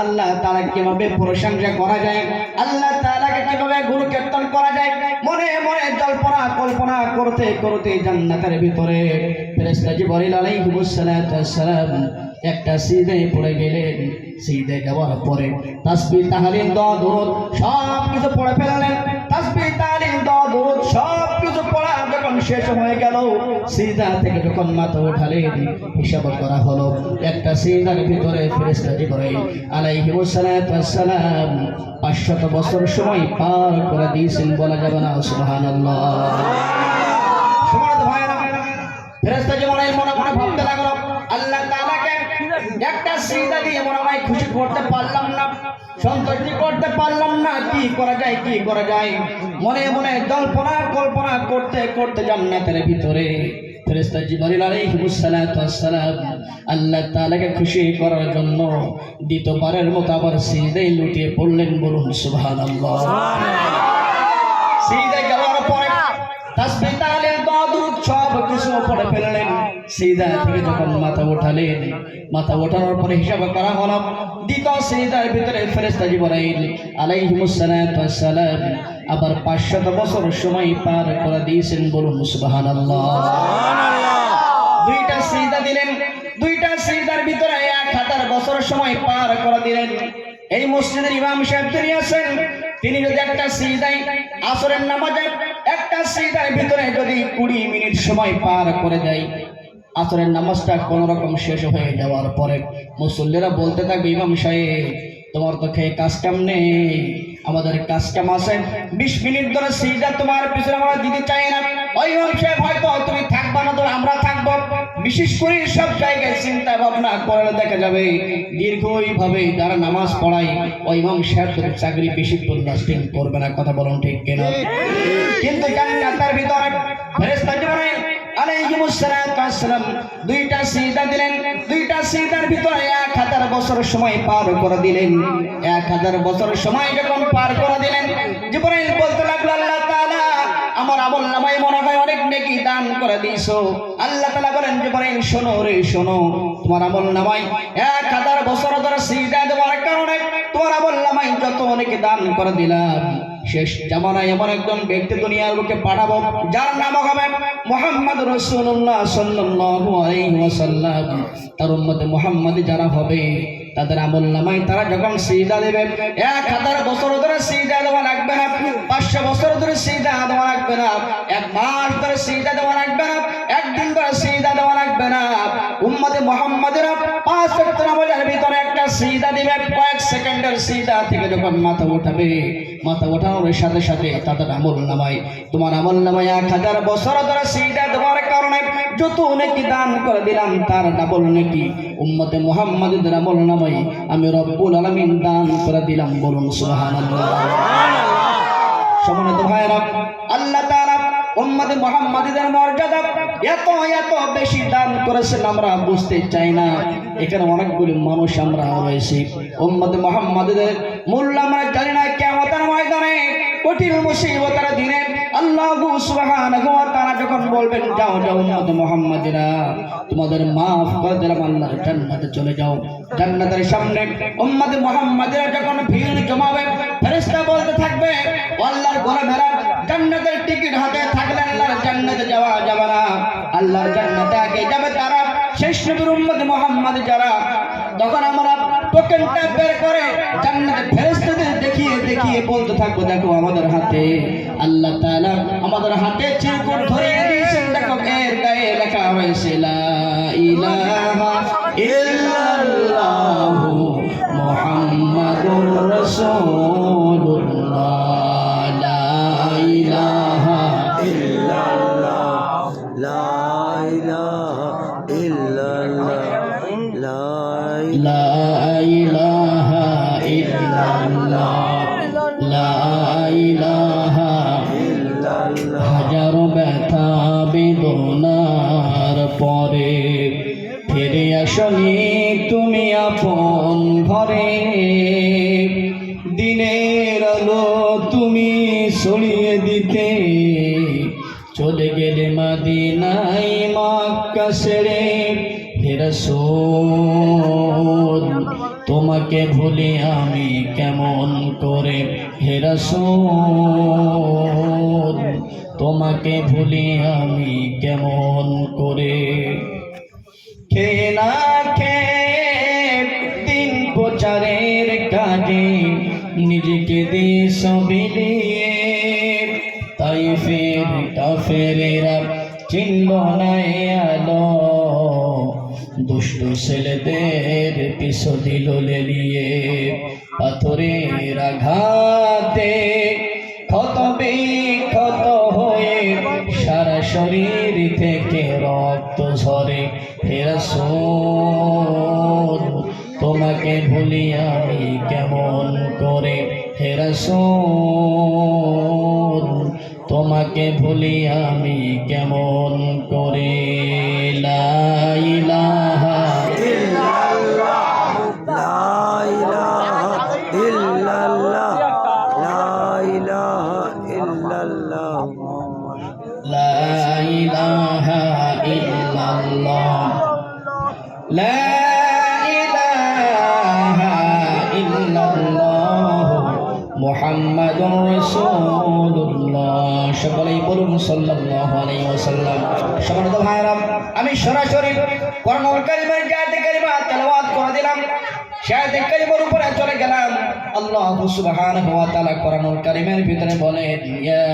আল্লাহ তাআলা কিভাবে প্রশংসা করা যায়, আল্লাহ তাআলাকে কিভাবে গুণ কীর্তন করা যায়, মনে মনে জল্পনা কল্পনা করতে করতে জান্নাতের ভিতরে ফেরেশতা জিবরাইল আলাইহিস সালাম একটা সিজদায় পড়ে গেলেন। সিজদায় যাওয়ার পরে তাসবিহ তাহলিল দোয়া দরুদ সব কিছু পড়ে ফেললেন। তাসবিহ তাহলিল দোয়া দরুদ সব কিছু পড়া যখন শেষ হয়ে গেল, সিজদা থেকে যখন মাথা উঠালেন, হিসাব করা হলো একটা সিজদার ভিতরে ফেরেশতা জিবরাইল আলাইহিস সালাম 500 বছর সময় পার করে দিয়েছেন। বলা যাবে না সুবহানাল্লাহ। সুবহানাল্লাহ ভাইরা, ফেরেশতা জিবরাইল মনে মনে ভাবতে লাগলো, আল্লাহ তাআলাকে একটা সিজদা দিয়ে মনে হয় খুশি করতে পারলাম না, সন্তুষ্টি করতে পারলাম না, কি করা যায় কি করা যায়। মনে মনে জল্পনা কল্পনা করতে করতে জান্নাতের ভিতরে ফেরেশতা জিবরাইল আলাইহিস সালাম আল্লাহ তাআলাকে খুশি করার জন্য দ্বিতীয়বারের মতো আবার সিজদায় লুটিয়ে পড়লেন। বলুন সুবহানাল্লাহ। সিজদায় যাওয়ার পরে তাসবিহ তাহলিল দোয়া দরুদ সব কিছু পড়ে ফেললেন। সিজদা থেকে যখন মাথা উঠালেন, মাথা ওঠানোর পরে হিসাব করা হলো দ্বিতীয় সিজদার ভিতরে ফেরেশতা জিবরাইল আলাইহিস সালাম আবার 500 বছর সময় পার করে দিয়েছেন। বলুন সুবহানাল্লাহ। দুইটা সিজদা দিলেন, দুইটা সিজদার ভিতরে 1000 বছর সময় পার করে দিলেন। এই মসজিদের ইমাম সাহেব তিনি আছেন, তিনি যদি একটা সিজদায় আসরের নামাজে একটা সিজদার ভিতরে যদি 20 মিনিট সময় পার করে দেয়, আসরের নামাজটা কোন রকম শেষ হয়ে যাওয়ার পরে মুসল্লিরা বলতে থাকবে, ইমাম সাহেব তোমার তো খেয়ে কাজ কাম নেই, আমাদের কাজ কাম আছে, 20 মিনিট ধরে সিজদা তোমার পিছনে আমরা দিতে চাই না। ওই ইমাম সাহেব হয়তো তুমি থাকবা না, তো আমরা থাকবো। বিশেষ করে সব জায়গায় চিন্তা ভাবনা করলে দেখা যাবে দীর্ঘভাবে যারা নামাজ পড়ায় ওই ইমাম সাহেব চাকরি বেশিক্ষণ লাস্টিং করবে না। কথা বলুন ঠিক কিনা? কিন্তু জান্নাতের ভিতরে ফেরেশতা জিবরাইল আলাইহিস সালাম দুইটা সিজদা দিলেন, দুইটা সিজদার ভিতরে 1000 বছর সময় পার করে দিলেন। 1000 বছর সময় যখন পার করে দিলেন, জিবরাইল বলতে লাগলো, আল্লাহ তাআলা আমার আমল নামায় মনে হয় অনেক নেকি দান করে দিয়েছো। আল্লাহ তাআলা বলেন, জিবরাইল শোনো রে শোনো, তোমার আমল নামায় 1000 বছর ধরে সিজদা দেওয়ার কারণে তোমার আমল নামায় যত নেকি দান করে দিলাম, শেষ জামানায় এমন একজন ব্যক্তি দুনিয়ার বুকে পাঠাবো যার নাম হবে মুহাম্মদ রাসূলুল্লাহ সাল্লাল্লাহু আলাইহি ওয়াসাল্লাম। তার উম্মতে মুহাম্মাদি যারা হবে তাদের আমল নামায় তারা যখন সিজদা দেবে 1000 বছর ধরে সিজদা দেওয়া লাগবে না, 500 বছর ধরে সিজদা দেওয়া লাগবে না, 1 মাস ধরে সিজদা দেওয়া লাগবে না, 1 দিন ধরে সিজদা দেওয়া লাগবে না। উম্মতে মুহাম্মাদিরা 5 ওয়াক্ত নামাজের ভিতরে একটা সিজদা দিবে, কয়েক সেকেন্ডের সিজদা থেকে যখন মাথা উঠাবে, মাথা ওঠানোর সাথে সাথে তাদের আমল নামায়, তোমার আমল নামায় 1000 বছর ধরে সিজদা দেওয়ার কারণে যত নেকি দান করে দিলাম তার ডাবল নেকি উম্মতে মুহাম্মাদের আমল নামায় আমি রব্বুল আলামিন দান করে দিলাম। বলুন সুবহানাল্লাহ। সম্মানিত ভাইরা, আল্লাহ তাআলা উম্মতে মুহাম্মাদের মর্যাদা এত এত বেশি দান করেছেন আমরা বুঝতে চাই না। এখানে অনেকগুলি মানুষ আমরা রয়েছি, উম্মতে মুহাম্মাদের মূল্য আমরা জানি না। কিয়ামতের ময়দানে কঠিন মুসিবতের দিনে আল্লাহ সুবহানাহু ওয়া তাআলা যখন বলবেন, যাও যাও উম্মতে মুহাম্মাদিরা তোমাদের maaf করে দিলাম, আল্লাহর জান্নাতে চলে যাও। জান্নাতের সামনে উম্মতে মুহাম্মাদিরা যখন ভিড় জমাবে, ফেরেশতা বলতে থাকবে, আল্লাহর গোলামেরা জান্নাতের টিকিট হাতে থাকলে আল্লাহর জান্নাতে যাওয়া যাবে না, আল্লাহর জান্নাতে আগে যাবে তারা, শেষ নবীর উম্মতে মুহাম্মাদ যারা। তখন আমরা টোকেনটা বের করে জান্নাতের ফেরেশতাদের দেখিয়ে দেখিয়ে বলতে থাকবো, দেখো আমাদের হাতে আল্লাহ তাআলা আমাদের হাতে চিরকুট ধরিয়ে দিয়েছেন, দেখো এর গায়ে লেখা হয়েছে লা ইলাহা ইল্লাল্লাহু মুহাম্মাদুর রাসূলুল্লাহ, লা ইলাহা ইল্লাল্লাহ, লা ইলাহা ইল্লাল্লাহ, লা ইলাহা ইল্লাল্লাহ, লা ইলাহা ইল্লাল্লাহ। হাজারো ব্যথা বেদনার পরে ফিরে আসনি তুমি আপন ঘরে, দিনের আলো তুমি ছড়িয়ে দিতে চলে গেলে মদিনায় মক্কা ছেড়ে। হে রাসূল তোমাকে ভুলি আমি কেমন করে হে রাসূল, তোমাকে ভুলি আমি কেমন করে। খেয়ে না খেয়ে দিন প্রচারের কাজে নিজেকে দিস বিলিয়ে, তাইফের কাফেরেরা চিনল না আলো, দুষ্ট ছেলেদের পিছু দিল লেলিয়ে। পাথরের আঘাতে ক্ষত বিক্ষত হয়ে সারা শরীর থেকে রক্ত ঝরে। হে রাসূল, তোমাকে ভুলি আমি কেমন করে। হে রাসূল, তোমাকে ভুলি আমি কেমন করে। লা ইলাহা ইল্লাল্লাহ, লা ইলাহা ইল্লাল্লাহ, লা ইলাহা ইল্লাল্লাহ, লা ইলাহা ইল্লাল্লাহ, লা ইলাহা ইল্লাল্লাহ মুহাম্মাদুর রাসূলুল্লাহ। সকলেই বলুন সাল্লাল্লাহু আলাইহি ওয়াসাল্লাম। সম্মানিত ভাইরা, আমি সরাসরি কোরআনুল কারীমের আয়াতে কারিমা তেলাওয়াত করে দিলাম। সেই আয়াতে কারিমার উপরে চলে গেলাম। আল্লাহ সুবহানাহু ওয়া তাআলা কোরআনুল কারীমের ভিতরে বলেন, ইয়া